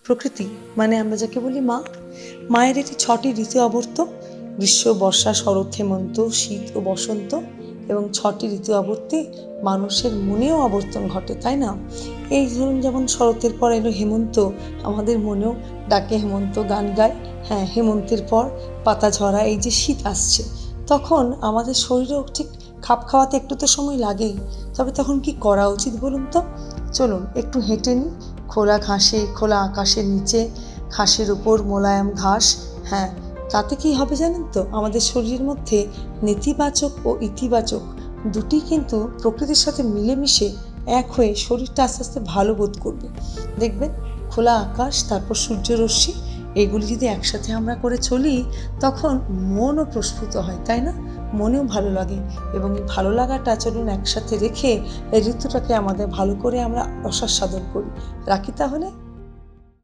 প্রকৃতি মানে আমরা যাকে বলি মা, মায়ের এটি 6টি ঋতু আবর্ত: গ্রীষ্ম, বর্ষা, শরৎ, হেমন্ত, শীত ও বসন্ত। এবং 6টি ঋতু আবর্তে মানুষের মনেও আবর্তন ঘটে, তাই না? এই ধরুন, যেমন শরতের পর এলো হেমন্ত, আমাদের মনেও ডাকে হেমন্ত, গান গায়। হ্যাঁ, হেমন্তের পর পাতা ঝরা, এই যে শীত আসছে, তখন আমাদের শরীরেও ঠিক খাপ খাওয়াতে একটু তো সময় লাগেই। তবে তখন কি করা উচিত বলুন তো? চলুন একটু হেঁটে নিই খোলা ঘাসে, খোলা আকাশের নিচে, ঘাসের উপর মোলায়েম ঘাস। হ্যাঁ, তাতে কি হবে জানেন তো? আমাদের শরীরের মধ্যে নেতিবাচক ও ইতিবাচক দুটি কিন্তু প্রকৃতির সাথে মিলেমিশে এক হয়ে শরীরটা আস্তে আস্তে ভালো বোধ করবে। দেখবেন, খোলা আকাশ, তারপর সূর্যরশ্মি, এগুলি যদি একসাথে আমরা করে চলি, তখন মনও প্রস্ফুট হয়, তাই না? মনেও ভালো লাগে। এবং এই ভালো লাগাটা চলুন একসাথে রেখে এই ঋতুটাকে আমাদের ভালো করে আমরা রসাস্বাদন করি। রাখি তাহলে।